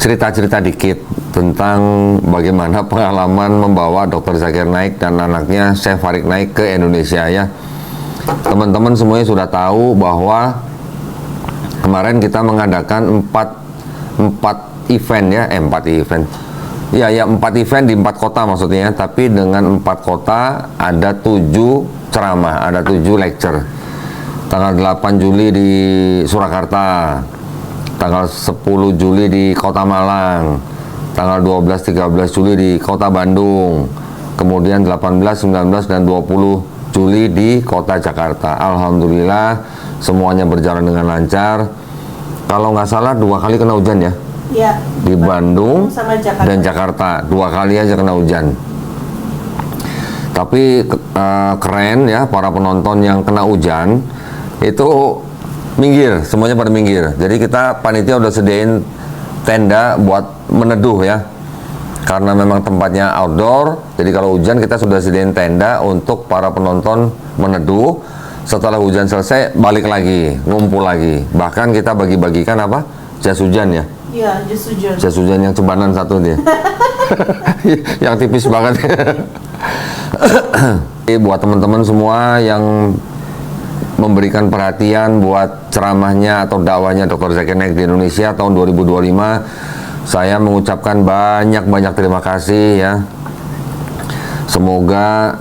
cerita-cerita dikit tentang bagaimana pengalaman membawa Dr. Zakir Naik dan anaknya Chef Farid Naik ke Indonesia ya. Teman-teman semuanya sudah tahu bahwa kemarin kita mengadakan 4 event ya, 4 event. Ya 4 event di 4 kota maksudnya, tapi dengan 4 kota ada 7 ceramah, ada 7 lecture. Tanggal 8 Juli di Surakarta, tanggal 10 Juli di Kota Malang, tanggal 12-13 Juli di Kota Bandung, kemudian 18, 19, dan 20 Juli di Kota Jakarta. Alhamdulillah semuanya berjalan dengan lancar. Kalau nggak salah 2 kali kena hujan ya? Ya, di Bandung sama Jakarta. dan Jakarta 2 kali aja kena hujan. Tapi keren ya, para penonton yang kena hujan itu minggir, semuanya pada minggir. Jadi kita panitia udah sediain tenda buat meneduh ya, karena memang tempatnya outdoor. Jadi kalau hujan kita sudah sediain tenda untuk para penonton meneduh. Setelah hujan selesai balik lagi, ngumpul lagi. Bahkan kita bagi-bagikan apa? Jas hujan ya. Iya, jas hujan. Jas hujan yang cebanan satu dia. Yang tipis banget. Buat teman-teman semua yang memberikan perhatian buat ceramahnya atau dakwahnya Dr. Zakir Naik di Indonesia tahun 2025, saya mengucapkan banyak-banyak terima kasih ya. Semoga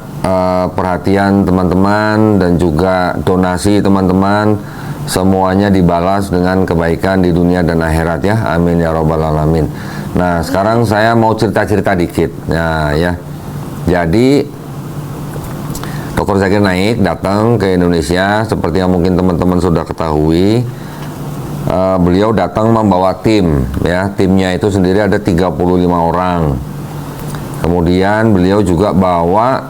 perhatian teman-teman dan juga donasi teman-teman semuanya dibalas dengan kebaikan di dunia dan akhirat ya, amin ya robbal alamin. Nah sekarang saya mau cerita-cerita dikit ya. Jadi Dr. Zakir Naik datang ke Indonesia seperti yang mungkin teman-teman sudah ketahui. Beliau datang membawa tim ya, timnya itu sendiri ada 35 orang. Kemudian beliau juga bawa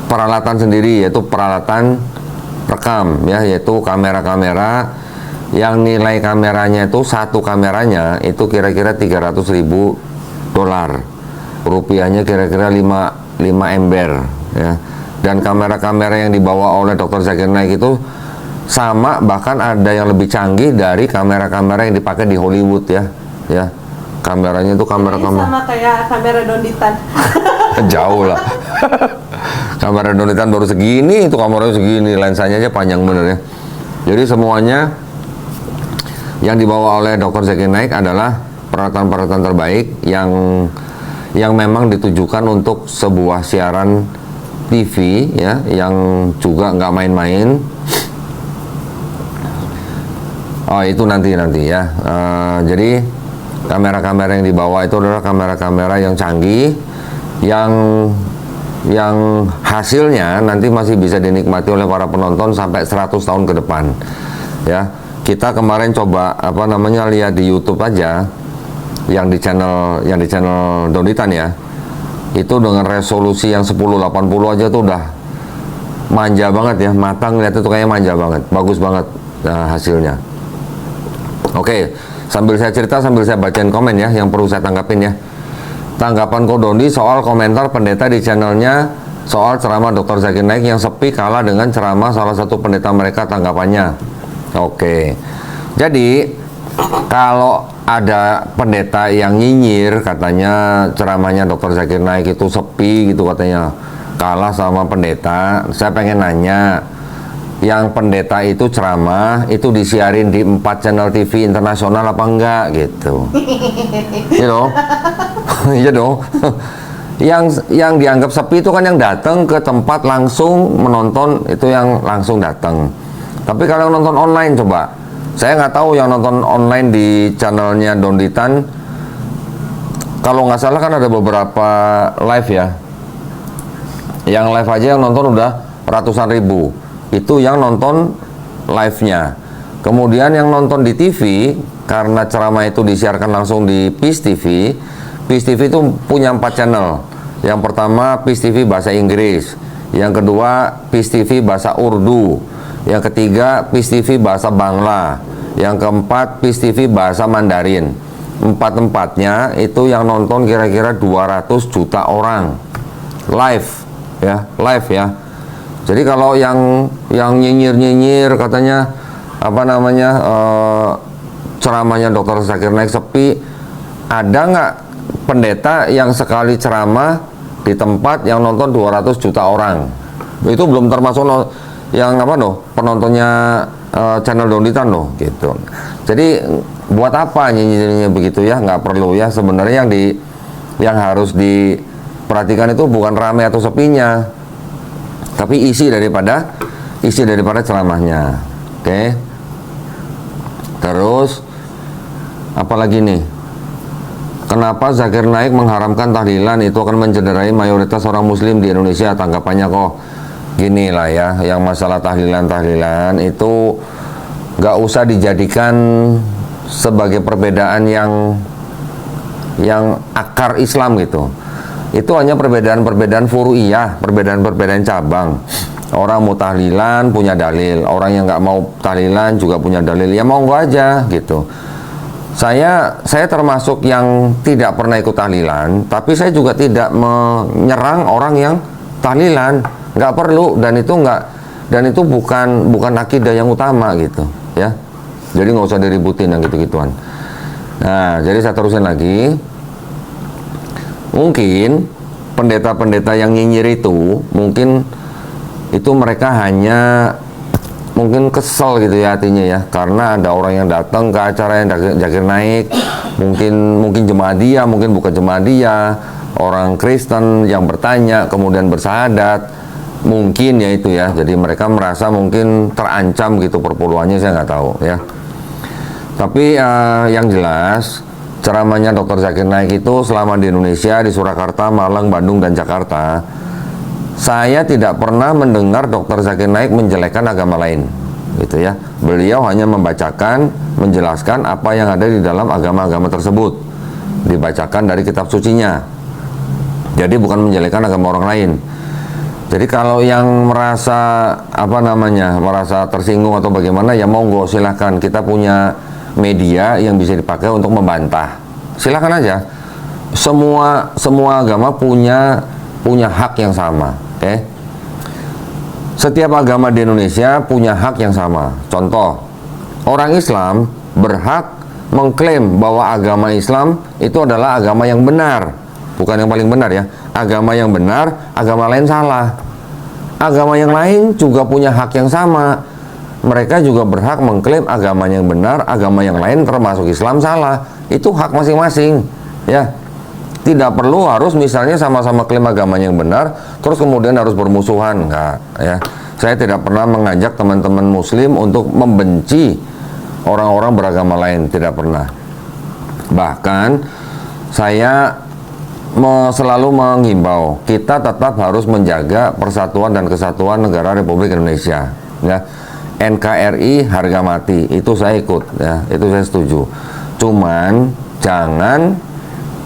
peralatan sendiri, yaitu peralatan rekam ya, yaitu kamera-kamera yang nilai kameranya itu, satu kameranya itu kira-kira 300.000 dolar, rupiahnya kira-kira 5 ember ya. Dan kamera-kamera yang dibawa oleh Dr. Zakir Naik itu sama, bahkan ada yang lebih canggih dari kamera-kamera yang dipakai di Hollywood ya. Kameranya itu kamera-kamera sama kayak kamera Donditan. jauh lah. Kamera Donditan baru segini, itu kameranya segini, lensanya aja panjang bener ya. Jadi semuanya yang dibawa oleh Dr. Zakir Naik adalah peralatan-peralatan terbaik yang memang ditujukan untuk sebuah siaran TV ya, yang juga nggak main-main. Oh itu nanti ya. Jadi kamera-kamera yang dibawa itu adalah kamera-kamera yang canggih, yang hasilnya nanti masih bisa dinikmati oleh para penonton sampai 100 tahun ke depan ya. Kita kemarin coba lihat di YouTube aja yang di channel Donditan ya, itu dengan resolusi yang 1080 aja tuh udah manja banget ya, mata ngeliat itu kayaknya manja banget, bagus banget hasilnya. Oke, sambil saya cerita sambil saya bacain komen ya yang perlu saya tanggapin ya. Tanggapan Kodondi soal komentar pendeta di channelnya soal ceramah Dr. Zakir Naik yang sepi kalah dengan ceramah salah satu pendeta mereka, tanggapannya. Oke, jadi kalau ada pendeta yang nyinyir katanya ceramahnya Dr. Zakir Naik itu sepi gitu katanya, kalah sama pendeta, saya pengen nanya, yang pendeta itu ceramah itu disiarin di 4 channel TV internasional apa enggak gitu? You know? Iya dong. Yang dianggap sepi itu kan yang datang ke tempat langsung menonton, itu yang langsung datang. Tapi kalau yang nonton online coba, saya nggak tahu yang nonton online di channelnya Donditan. Kalau nggak salah kan ada beberapa live ya. Yang live aja yang nonton udah ratusan ribu. Itu yang nonton live-nya. Kemudian yang nonton di TV, karena ceramah itu disiarkan langsung di Peace TV. Peace TV itu punya 4 channel. Yang pertama Peace TV bahasa Inggris, yang kedua Peace TV bahasa Urdu, yang ketiga Peace TV bahasa Bangla, yang keempat Peace TV bahasa Mandarin. 4-empatnya itu yang nonton kira-kira 200 juta orang live ya. Jadi kalau yang nyinyir katanya ceramahnya Dr. Zakir Naik sepi, ada nggak pendeta yang sekali ceramah di tempat yang nonton 200 juta orang? Itu belum termasuk yang apa loh, penontonnya channel Donditan loh, gitu. Jadi buat apa nyanyi-nyanyi begitu ya? Nggak perlu ya. Sebenarnya yang harus diperhatikan itu bukan ramai atau sepinya, tapi isi daripada ceramahnya. Oke. Terus apalagi nih? Kenapa Zakir Naik mengharamkan tahlilan itu akan mencederai mayoritas orang muslim di Indonesia? Tanggapannya kok gini lah ya, yang masalah tahlilan itu nggak usah dijadikan sebagai perbedaan yang akar Islam gitu. Itu hanya perbedaan furu'iyah, perbedaan cabang. Orang mau tahlilan punya dalil, orang yang nggak mau tahlilan juga punya dalil. Ya monggo aja gitu. Saya termasuk yang tidak pernah ikut tahlilan, tapi saya juga tidak menyerang orang yang tahlilan. Nggak perlu, dan itu bukan akidah yang utama gitu ya. Jadi nggak usah diributin yang gitu-gituan. Nah, jadi saya terusin lagi. Mungkin pendeta-pendeta yang nyinyir itu mungkin itu mereka hanya mungkin kesel gitu ya hatinya ya, karena ada orang yang datang ke acara yang Zakir Naik, mungkin jemaah dia, mungkin bukan jemaah dia, orang Kristen yang bertanya kemudian bersahadat, mungkin ya itu ya. Jadi mereka merasa mungkin terancam gitu perpuluhannya, saya nggak tahu ya. Tapi yang jelas ceramahnya Dr. Zakir Naik itu selama di Indonesia, di Surakarta, Malang, Bandung, dan Jakarta, saya tidak pernah mendengar Dr. Zakir Naik menjelekkan agama lain, gitu ya. Beliau hanya membacakan, menjelaskan apa yang ada di dalam agama-agama tersebut, dibacakan dari kitab sucinya. Jadi bukan menjelekkan agama orang lain. Jadi kalau yang merasa merasa tersinggung atau bagaimana, ya monggo silahkan. Kita punya media yang bisa dipakai untuk membantah. Silahkan aja. Semua agama punya hak yang sama. Oke. Setiap agama di Indonesia punya hak yang sama. Contoh, orang Islam berhak mengklaim bahwa agama Islam itu adalah agama yang benar, bukan yang paling benar ya. Agama yang benar, agama lain salah. Agama yang lain juga punya hak yang sama. Mereka juga berhak mengklaim agama yang benar, agama yang lain termasuk Islam salah. Itu hak masing-masing, ya. Tidak perlu harus misalnya sama-sama klaim agama yang benar, terus kemudian harus bermusuhan, enggak ya. Saya tidak pernah mengajak teman-teman muslim untuk membenci orang-orang beragama lain, tidak pernah. Bahkan saya selalu mengimbau kita tetap harus menjaga persatuan dan kesatuan negara Republik Indonesia, ya. NKRI harga mati, itu saya ikut ya, itu saya setuju. Cuman jangan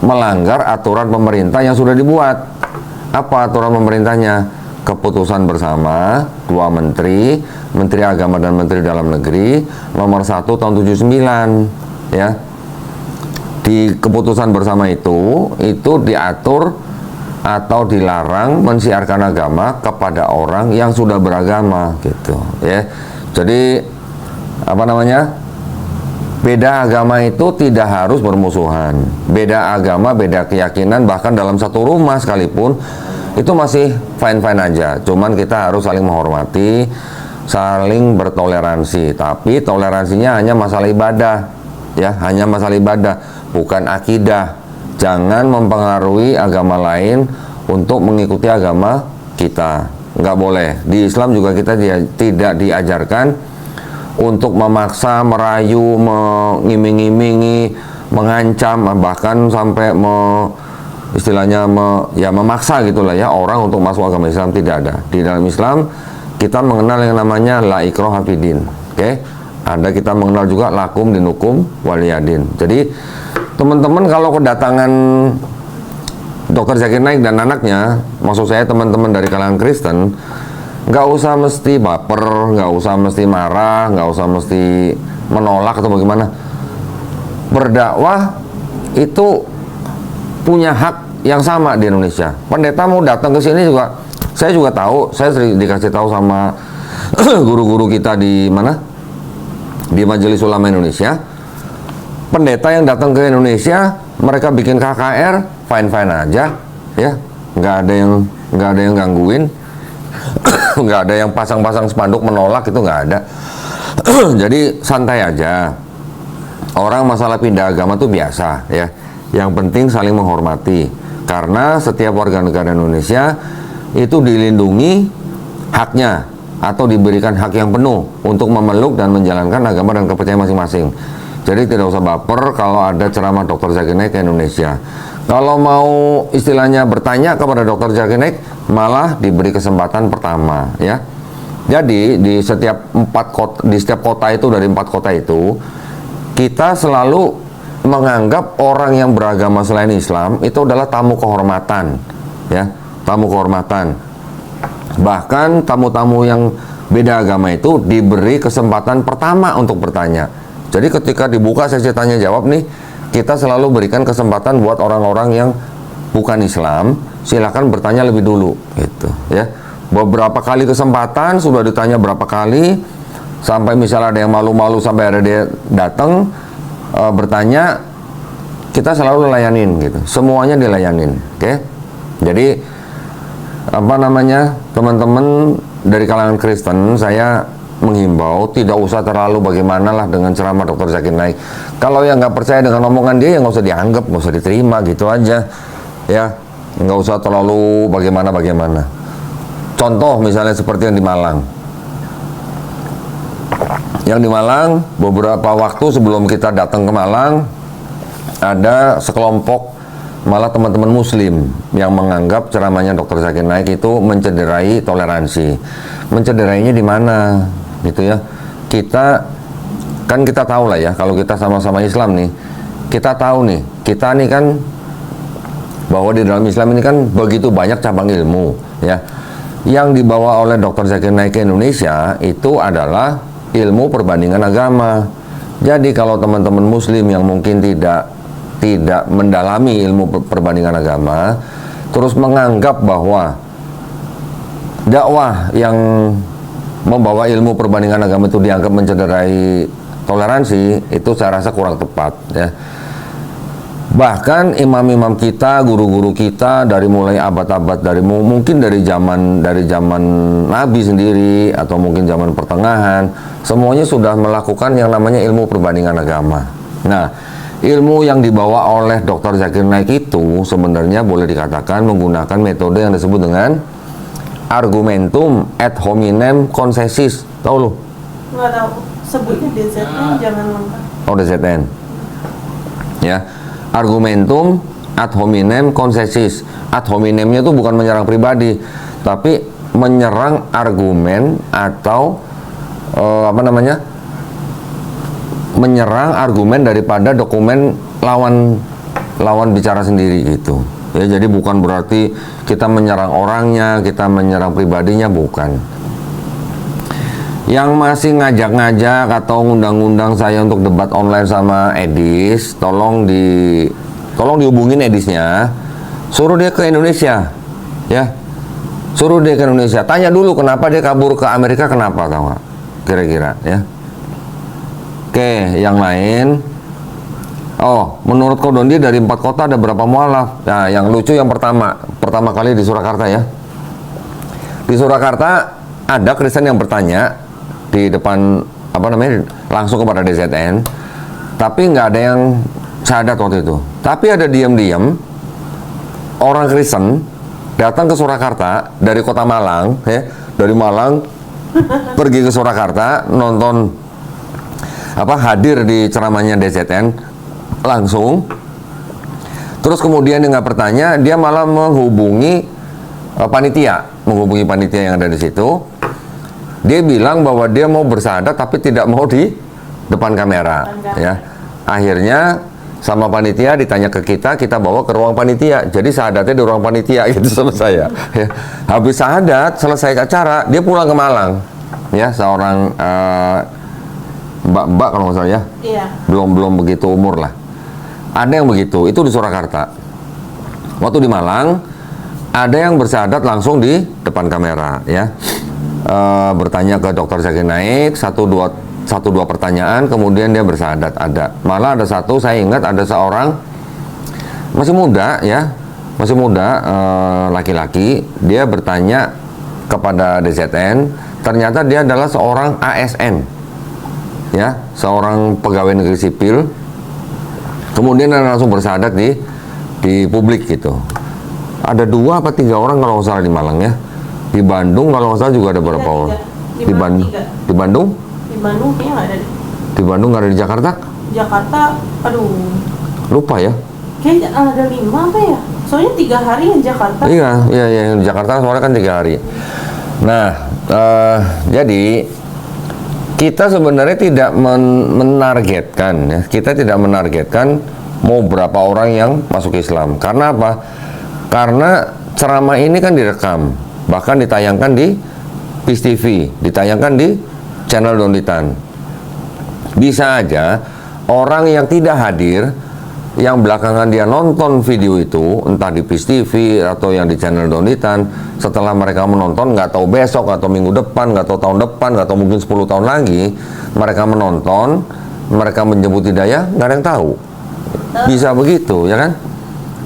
melanggar aturan pemerintah yang sudah dibuat. Apa aturan pemerintahnya? Keputusan bersama dua menteri, Menteri Agama dan Menteri Dalam Negeri nomor 1 tahun 79 ya. Di keputusan bersama itu diatur atau dilarang mensiarkan agama kepada orang yang sudah beragama gitu ya. Jadi beda agama itu tidak harus bermusuhan. Beda agama, beda keyakinan, bahkan dalam satu rumah sekalipun itu masih fine-fine aja. Cuman kita harus saling menghormati, saling bertoleransi. Tapi toleransinya hanya masalah ibadah, ya, hanya masalah ibadah, bukan akidah. Jangan mempengaruhi agama lain untuk mengikuti agama kita. Nggak boleh. Di Islam juga kita tidak diajarkan untuk memaksa, merayu, mengiming-imingi, mengancam, bahkan sampai memaksa gitulah ya orang untuk masuk agama Islam. Tidak ada. Di dalam Islam kita mengenal yang namanya la ikraha fid-din. Oke? Ada kita mengenal juga lakum dinukum waliyadin. Jadi teman-teman kalau kedatangan Dr. Zakir Naik dan anaknya, maksud saya teman-teman dari kalangan Kristen, nggak usah mesti baper, nggak usah mesti marah, nggak usah mesti menolak atau bagaimana. Berdakwah itu punya hak yang sama di Indonesia. Pendeta mau datang ke sini juga, saya juga tahu, saya sering dikasih tahu sama guru-guru kita di mana, di Majelis Ulama Indonesia. Pendeta yang datang ke Indonesia mereka bikin KKR fine aja, ya, nggak ada yang gangguin, nggak ada yang pasang spanduk menolak, itu nggak ada. Jadi santai aja. Orang masalah pindah agama tuh biasa, ya. Yang penting saling menghormati, karena setiap warga negara Indonesia itu dilindungi haknya atau diberikan hak yang penuh untuk memeluk dan menjalankan agama dan kepercayaan masing-masing. Jadi tidak usah baper kalau ada ceramah Dr. Zakir Naik ke Indonesia. Kalau mau istilahnya bertanya kepada Dr. Zakir Naik, malah diberi kesempatan pertama, ya. Jadi di setiap kota itu, dari 4 kota itu, kita selalu menganggap orang yang beragama selain Islam itu adalah tamu kehormatan, ya, tamu kehormatan. Bahkan tamu-tamu yang beda agama itu diberi kesempatan pertama untuk bertanya. Jadi ketika dibuka sesi tanya jawab nih, kita selalu berikan kesempatan buat orang-orang yang bukan Islam, silakan bertanya lebih dulu, gitu, ya. Beberapa kali kesempatan, sudah ditanya berapa kali, sampai misalnya ada yang malu-malu sampai ada dia datang bertanya, kita selalu layanin, gitu. Semuanya dilayanin, oke? Jadi apa namanya, teman-teman dari kalangan Kristen, saya menghimbau tidak usah terlalu bagaimana lah dengan ceramah Dr. Zakir Naik. Kalau yang nggak percaya dengan omongan dia, ya nggak usah dianggap, nggak usah diterima, gitu aja, ya. Nggak usah terlalu bagaimana. Contoh misalnya seperti yang di Malang. Yang di Malang, beberapa waktu sebelum kita datang ke Malang, ada sekelompok malah teman-teman Muslim yang menganggap ceramahnya Dr. Zakir Naik itu mencederai toleransi. Mencederainya di mana, gitu ya? Kita tahu lah ya, kalau kita sama-sama Islam nih, kita tahu nih, kita nih kan bahwa di dalam Islam ini kan begitu banyak cabang ilmu, ya. Yang dibawa oleh Dr. Zakir Naik ke Indonesia itu adalah ilmu perbandingan agama. Jadi kalau teman-teman Muslim yang mungkin tidak mendalami ilmu perbandingan agama, terus menganggap bahwa dakwah yang membawa ilmu perbandingan agama itu dianggap mencederai toleransi, itu saya rasa kurang tepat, ya. Bahkan imam-imam kita, guru-guru kita dari mulai abad-abad, mungkin dari zaman Nabi sendiri atau mungkin zaman pertengahan, semuanya sudah melakukan yang namanya ilmu perbandingan agama. Nah, ilmu yang dibawa oleh Dr. Zakir Naik itu sebenarnya boleh dikatakan menggunakan metode yang disebut dengan argumentum ad hominem concessis. Tahu lu? Nggak tahu. Sebutnya DZN, jangan lengkap. Oh, DZN. Ya. Argumentum ad hominem concessis. Ad hominemnya itu bukan menyerang pribadi, tapi menyerang argumen atau menyerang argumen daripada dokumen lawan bicara sendiri, gitu. Ya, jadi bukan berarti kita menyerang orangnya, kita menyerang pribadinya, bukan. Yang masih ngajak-ngajak atau ngundang-ngundang saya untuk debat online sama Edis, tolong dihubungin Edisnya, suruh dia ke Indonesia, ya, suruh dia ke Indonesia, tanya dulu kenapa dia kabur ke Amerika, kenapa, tahu nggak? Kira-kira, ya. Oke, yang lain. Oh, menurut Kodondi dari 4 kota ada berapa mualaf? Nah, yang lucu yang pertama kali di Surakarta, ya. Di Surakarta ada Kristen yang bertanya di depan langsung kepada DZN, tapi nggak ada yang syahadat waktu itu. Tapi ada diam-diam orang Kristen datang ke Surakarta dari kota Malang, ya, dari Malang pergi ke Surakarta, nonton hadir di ceramahnya DZN langsung. Terus kemudian dia nggak bertanya, dia malah menghubungi panitia yang ada di situ. Dia bilang bahwa dia mau bersyahadat tapi tidak mau di depan kamera, ya. Akhirnya sama panitia ditanya ke kita bawa ke ruang panitia. Jadi syahadatnya di ruang panitia, gitu, sama saya. Ya. Habis syahadat, selesai acara, dia pulang ke Malang, ya, seorang mbak kalau nggak salah, ya. Iya. Belum begitu umur lah. Ada yang begitu, itu di Surakarta. Waktu di Malang, ada yang bersyahadat langsung di depan kamera, ya. Bertanya ke Dr. Zakir Naik, satu dua pertanyaan, kemudian dia bersyahadat. Ada, malah ada satu, saya ingat ada seorang masih muda ya, masih muda, laki-laki. Dia bertanya kepada DZN, ternyata dia adalah seorang ASN, ya, seorang pegawai negeri sipil. Kemudian dia langsung bersahadat di publik gitu. Ada 2 apa 3 orang kalau nggak salah di Malang ya. Di Bandung kalau nggak salah juga ada berapa orang? Di Bandung. Di Bandung? Di Bandung kayaknya nggak ada deh. Di Bandung nggak ada, di Jakarta? Jakarta, aduh. Lupa ya. Kayaknya ada 5 apa ya? Soalnya 3 hari yang Jakarta. Iya, yang di Jakarta soalnya kan 3 hari. Nah, jadi kita sebenarnya tidak menargetkan ya. Kita tidak menargetkan mau berapa orang yang masuk Islam. Karena apa? Karena ceramah ini kan direkam, bahkan ditayangkan di PIS TV, ditayangkan di channel Donitan. Bisa aja orang yang tidak hadir, yang belakangan dia nonton video itu, entah di PIS TV atau yang di channel Donitan, setelah mereka menonton, nggak tahu besok atau minggu depan, nggak tahu tahun depan, nggak tahu mungkin 10 tahun lagi, mereka menonton, mereka menjemput hidayah, nggak ada yang tahu. Bisa begitu, ya kan?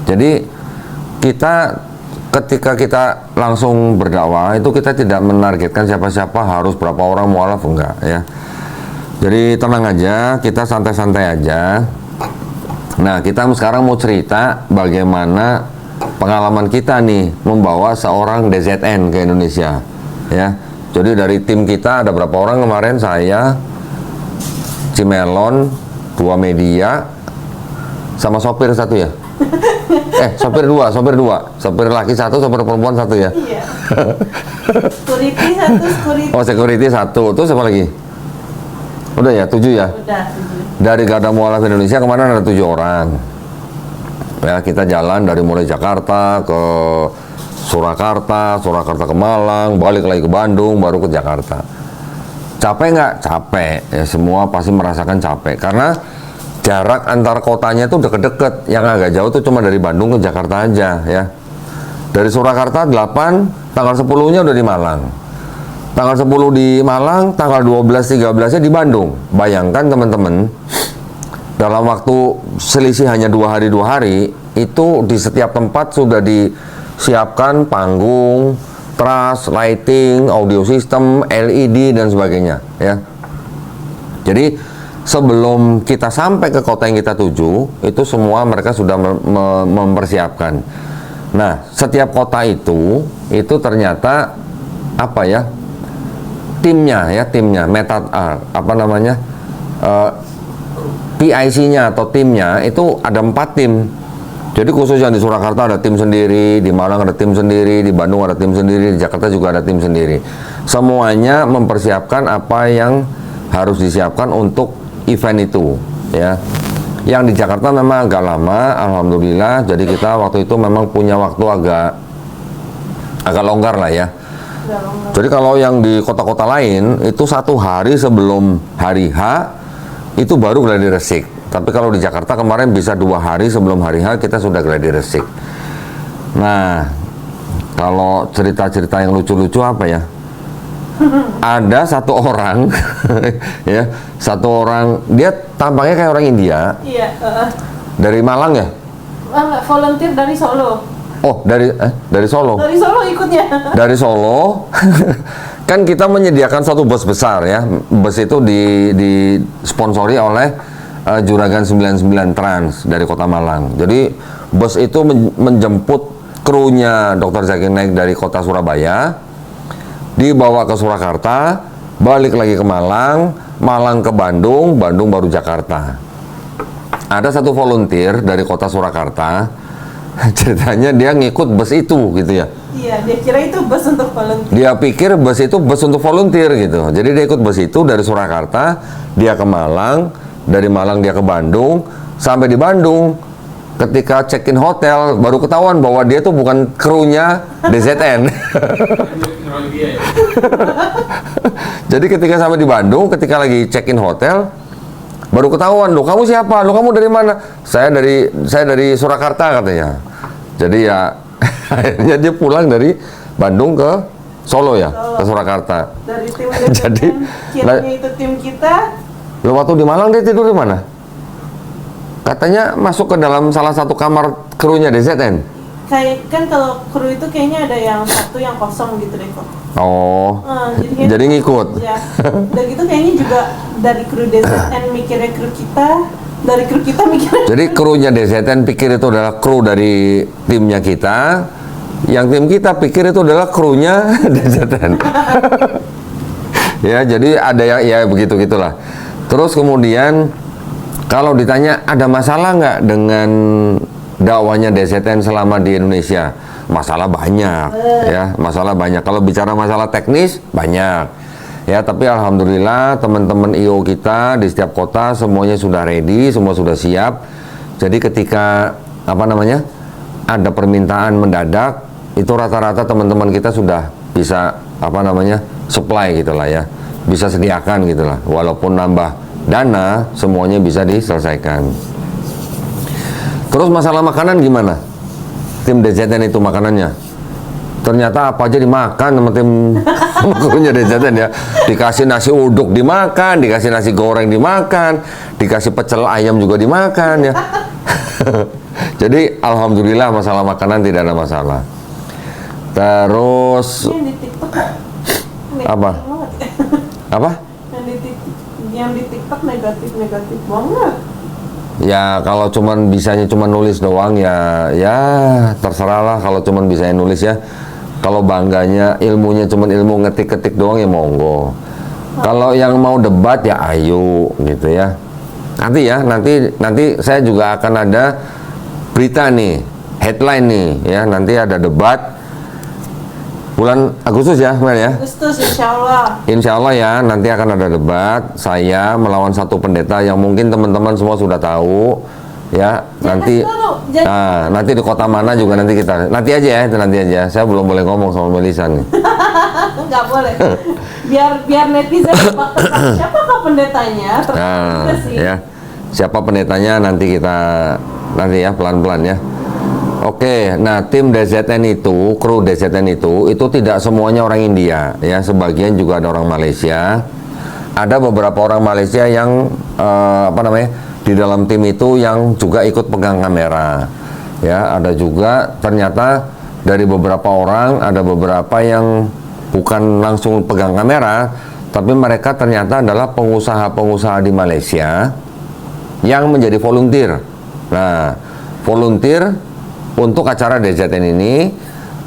Jadi kita ketika kita langsung berdakwah itu kita tidak menargetkan siapa-siapa harus berapa orang mualaf, enggak ya. Jadi tenang aja, kita santai-santai aja. Nah, kita sekarang mau cerita bagaimana pengalaman kita nih membawa seorang DZN ke Indonesia ya. Jadi dari tim kita ada berapa orang kemarin? Saya, Cimelon, 2 media, sama sopir 1 ya. Sopir dua, sopir laki 1, sopir perempuan 1 ya. Iya. Security 1, security. Oh, security 1, terus apa lagi? Udah ya, 7 ya? Udah, 7. Dari Garda Mualaf Indonesia kemana ada 7 orang. Ya, kita jalan dari mulai Jakarta ke Surakarta, Surakarta ke Malang, balik lagi ke Bandung, baru ke Jakarta. Capek nggak? Capek. Ya, semua pasti merasakan capek. Karena jarak antar kotanya itu deket-deket. Yang agak jauh tuh cuma dari Bandung ke Jakarta aja ya. Dari Surakarta 8, tanggal 10-nya udah di Malang. Tanggal 10 di Malang, tanggal 12-13-nya di Bandung. Bayangkan teman-teman, dalam waktu selisih hanya 2 hari, itu di setiap tempat sudah disiapkan panggung, trust, lighting, audio system, LED, dan sebagainya ya. Jadi sebelum kita sampai ke kota yang kita tuju, itu semua mereka sudah mempersiapkan. Nah, setiap kota itu ternyata apa ya? Timnya, PIC-nya atau timnya itu ada 4 tim. Jadi khusus yang di Surakarta ada tim sendiri, di Malang ada tim sendiri, di Bandung ada tim sendiri, di Jakarta juga ada tim sendiri. Semuanya mempersiapkan apa yang harus disiapkan untuk event itu ya. Yang di Jakarta memang agak lama, alhamdulillah. Jadi kita waktu itu memang punya waktu agak longgar lah ya. Jadi kalau yang di kota-kota lain itu 1 hari sebelum hari H itu baru gladi resik. Tapi kalau di Jakarta kemarin bisa 2 hari sebelum hari H kita sudah gladi resik. Nah, kalau cerita-cerita yang lucu-lucu apa ya? Ada 1 orang ya, 1 orang dia tampaknya kayak orang India. Iya. Dari Malang ya? Enggak, volunteer dari Solo. Oh, dari Solo. Dari Solo ikutnya. Dari Solo. Kan kita menyediakan 1 bus besar ya. Bus itu disponsori oleh Juragan 99 Trans dari Kota Malang. Jadi bus itu menjemput krunya Dr. Zakir Naik dari Kota Surabaya, dibawa ke Surakarta, balik lagi ke Malang, Malang ke Bandung, Bandung baru Jakarta. Ada 1 volunteer dari Kota Surakarta, ceritanya dia ngikut bus itu gitu ya. Iya, dia kira itu bus untuk volunteer. Dia pikir bus itu bus untuk volunteer gitu. Jadi dia ikut bus itu dari Surakarta, dia ke Malang, dari Malang dia ke Bandung, sampai di Bandung ketika check-in hotel baru ketahuan bahwa dia tuh bukan krunya DZN. Jadi ketika sampai di Bandung, ketika lagi check-in hotel baru ketahuan, "Loh, kamu siapa? Loh, kamu dari mana?" Saya dari Surakarta," katanya. Jadi ya akhirnya dia pulang dari Bandung ke Solo ya, ke Surakarta. Dari tim Jadi kiranya itu tim kita. lo waktu di Malang dia tidur di mana? Katanya masuk ke dalam salah satu kamar krunya DZN. Kayak kan kalau kru itu kayaknya ada yang satu yang kosong gitu deh kok. Oh, Jadi, jadi ngikut. Ya. Dan gitu kayaknya juga dari kru DZN mikirnya kru kita, dari kru kita mikirnya. Jadi krunya DZN pikir itu adalah kru dari timnya kita, yang tim kita pikir itu adalah krunya DZN. Ya, jadi ada ya begitu gitulah. Terus kemudian kalau ditanya ada masalah nggak dengan dakwahnya DZN selama di Indonesia? Masalah banyak, ya, masalah banyak. Kalau bicara masalah teknis banyak, ya. Tapi alhamdulillah teman-teman IO kita di setiap kota semuanya sudah ready, semua sudah siap. Jadi ketika ada permintaan mendadak, itu rata-rata teman-teman kita sudah bisa supply gitulah ya, bisa sediakan gitulah. Walaupun nambah dana, semuanya bisa diselesaikan. Terus masalah makanan gimana? Tim DZN itu makanannya. Ternyata apa aja dimakan sama tim krunya DZN ya. Dikasih nasi uduk dimakan, dikasih nasi goreng dimakan, dikasih pecel ayam juga dimakan ya. Jadi alhamdulillah masalah makanan tidak ada masalah. Terus Yang di TikTok apa? Apa? Yang di TikTok negatif banget. Ya kalau bisanya nulis doang ya terserah lah. Kalau bisanya nulis ya. Kalau bangganya ilmunya ilmu ngetik-ketik doang ya monggo. Kalau yang mau debat ya ayo gitu ya. Nanti saya juga akan ada berita nih, headline nih ya. Nanti ada debat bulan Agustus ya, Mel ya. Agustus insyaallah. Insyaallah ya, nanti akan ada debat saya melawan satu pendeta yang mungkin teman-teman semua sudah tahu ya. Nanti nanti di kota mana juga nanti nanti aja. Saya belum boleh ngomong sama Melisa nih. Nggak boleh. Biar netizen tebak siapakah pendetanya? Ya. Siapa pendetanya nanti ya pelan-pelan ya. Oke, nah tim DZN itu, kru DZN itu tidak semuanya orang India ya, sebagian juga ada orang Malaysia. Ada beberapa orang Malaysia yang di dalam tim itu yang juga ikut pegang kamera. Ya, ada juga ternyata dari beberapa orang, ada beberapa yang bukan langsung pegang kamera, tapi mereka ternyata adalah pengusaha-pengusaha di Malaysia yang menjadi volunteer. Nah, volunteer untuk acara DZN ini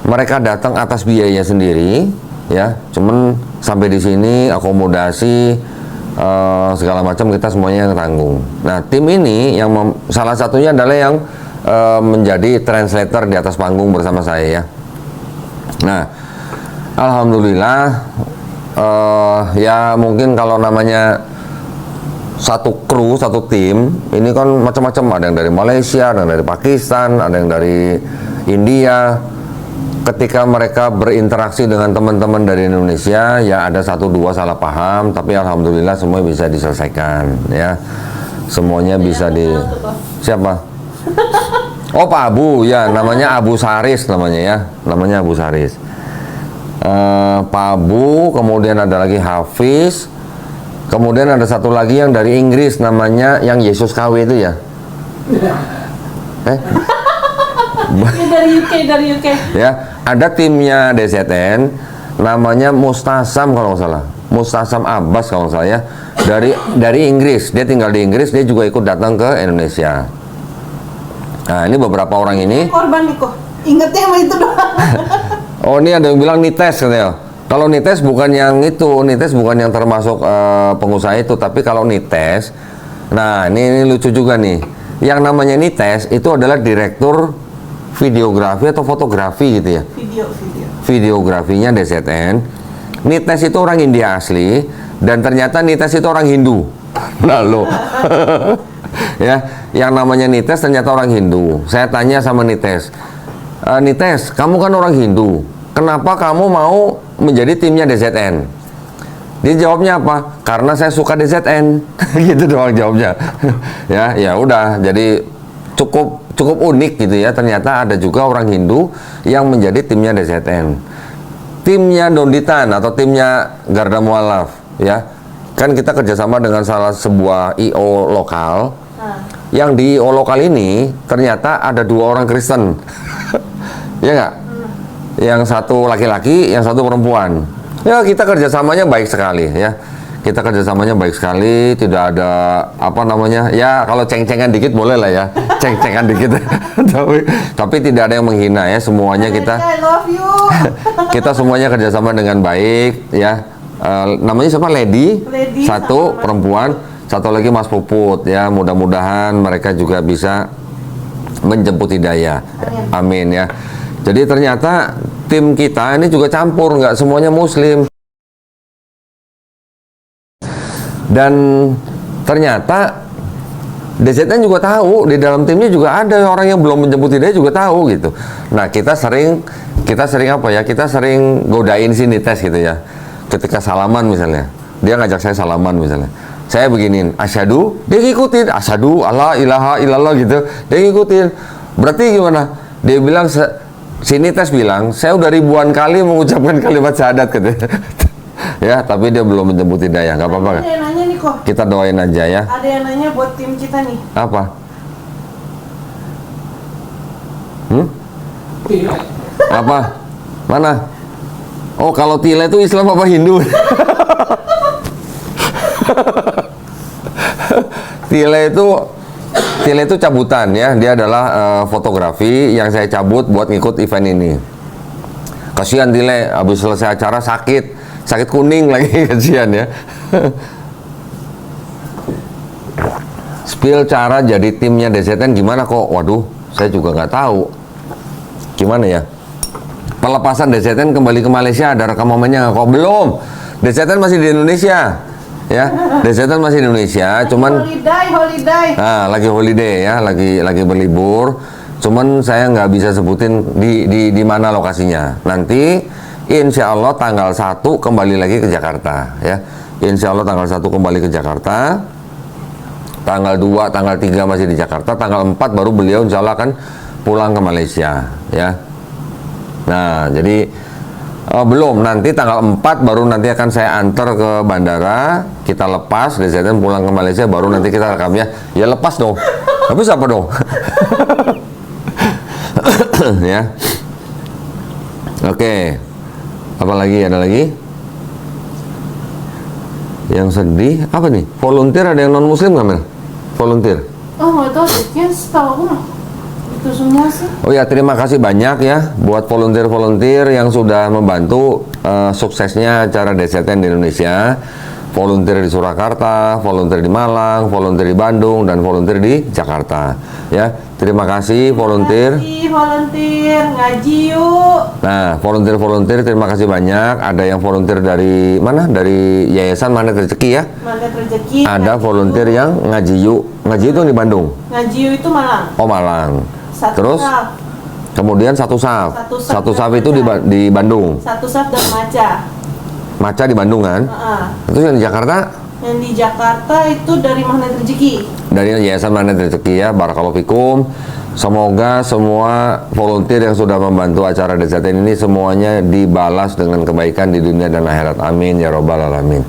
mereka datang atas biaya sendiri ya, cuman sampai di sini akomodasi segala macam kita semuanya yang tanggung. Nah tim ini yang salah satunya adalah yang menjadi translator di atas panggung bersama saya ya. Nah alhamdulillah ya mungkin kalau namanya satu kru, satu tim, ini kan macam-macam, ada yang dari Malaysia, ada yang dari Pakistan, ada yang dari India. Ketika mereka berinteraksi dengan teman-teman dari Indonesia, ya ada 1-2 salah paham, tapi alhamdulillah semua bisa diselesaikan, ya. Semuanya bisa Siapa? Oh Pak Abu, ya namanya Abu Saris namanya ya, namanya Abu Saris. Pak Abu, kemudian ada lagi Hafiz. Kemudian ada satu lagi yang dari Inggris namanya yang Yesus KW itu ya. Dari UK. Ya, ada timnya DZN namanya Mustasam kalau nggak salah. Mustasam Abbas kalau nggak salah ya. Dari Inggris, dia tinggal di Inggris, dia juga ikut datang ke Indonesia. Nah, ini beberapa orang ini. Korban nih kok. Ingatnya sama itu doang. Oh, ini ada yang bilang Nites katanya. Kalau Nites bukan yang itu, Nites bukan yang termasuk pengusaha itu, tapi kalau Nites, nah ini lucu juga nih. Yang namanya Nites itu adalah direktur videografi atau fotografi gitu ya. Video. Videografinya DZN. Nites itu orang India asli dan ternyata Nites itu orang Hindu. Nah lo, ya, yang namanya Nites ternyata orang Hindu. Saya tanya sama Nites, Nites, kamu kan orang Hindu. Kenapa kamu mau menjadi timnya DZN? Dia jawabnya apa? Karena saya suka DZN. Gitu doang jawabnya. ya udah. Jadi cukup unik gitu ya. Ternyata ada juga orang Hindu yang menjadi timnya DZN. Timnya Donditan atau timnya Garda Mualaf ya. Kan kita kerjasama dengan salah sebuah IO lokal yang di lokal ini ternyata ada 2 orang Kristen. Ya nggak? Yang satu laki-laki, yang satu perempuan. Ya kita kerjasamanya baik sekali ya. Kita kerjasamanya baik sekali, tidak ada apa namanya, ya kalau ceng-cengan dikit boleh lah ya, ceng-cengan dikit. tapi tidak ada yang menghina ya, semuanya kita I love you. kita semuanya kerjasama dengan baik ya. Namanya siapa? Lady, satu perempuan, satu lagi Mas Puput ya. Mudah-mudahan mereka juga bisa menjemput hidayah. Amin ya. Jadi ternyata tim kita ini juga campur, nggak semuanya Muslim. Dan ternyata DZN juga tahu, di dalam timnya juga ada orang yang belum menjemput hidayah juga tahu gitu. Nah kita sering apa ya, kita sering godain sini tes gitu ya. Ketika salaman misalnya, dia ngajak saya salaman misalnya, saya beginin asyhadu, dia ngikutin asyhadu alla ilaha illallah gitu, dia ngikutin. Berarti gimana? Dia bilang, sini tes bilang saya udah ribuan kali mengucapkan kalimat syahadat gitu. Ya, tapi dia belum menjemput hidayah, nggak apa-apa. Ada yang nanya nih kok. Kita doain aja ya. Ada yang nanya buat tim kita nih. Apa? Apa? Mana? Oh, kalau tile itu Islam apa Hindu? Tile itu cabutan ya. Dia adalah fotografi yang saya cabut buat ngikut event ini. Kasihan tile, habis selesai acara sakit kuning lagi, kasihan ya. Spill cara jadi timnya DZN gimana kok? Waduh, saya juga nggak tahu. Gimana ya? Pelepasan DZN kembali ke Malaysia, ada rekam momennya kok? Belum. DZN masih di Indonesia. Ya, DZN masih di Indonesia, cuman holiday. Nah, lagi holiday ya, lagi berlibur. Cuman saya nggak bisa sebutin di mana lokasinya. Nanti insya Allah tanggal 1 kembali lagi ke Jakarta ya. Insya Allah tanggal 1 kembali ke Jakarta. Tanggal 2, tanggal 3 masih di Jakarta. Tanggal 4 baru beliau insya Allah akan pulang ke Malaysia ya. Nah jadi belum, nanti tanggal 4 baru nanti akan saya antar ke bandara. Kita lepas, DZN pulang ke Malaysia, baru nanti kita rekamnya. Ya lepas dong. Habis apa dong? Ya. Oke. Apalagi, ada lagi yang sedih apa nih? Volunteer ada yang non muslim nggak Mel? Volunteer? Oh nggak tahu deh, kayaknya setahu aku mah itu semua sih. Oh ya, terima kasih banyak ya buat volunteer yang sudah membantu suksesnya acara DZN di Indonesia. Volunteer di Surakarta, volunteer di Malang, volunteer di Bandung, dan volunteer di Jakarta. Ya, terima kasih volunteer. Volunteer ngaji yuk. Nah, volunteer terima kasih banyak. Ada yang volunteer dari mana? Dari Yayasan Magnet Rezeki ya. Magnet Rezeki. Ada volunteer yang ngaji yuk. Ngaji itu di Bandung. Ngaji yuk itu Malang. Oh, Malang. Terus Saf. kemudian satu saf itu di Bandung. Satu saf dan Maca di Bandung kan? Terus yang di Jakarta? Yang di Jakarta itu dari Magnet Rezeki. Dari Yayasan Magnet Rezeki ya. Barakallahu fikum. Semoga semua volunteer yang sudah membantu acara DZN ini semuanya dibalas dengan kebaikan di dunia dan akhirat. Amin ya robbal alamin.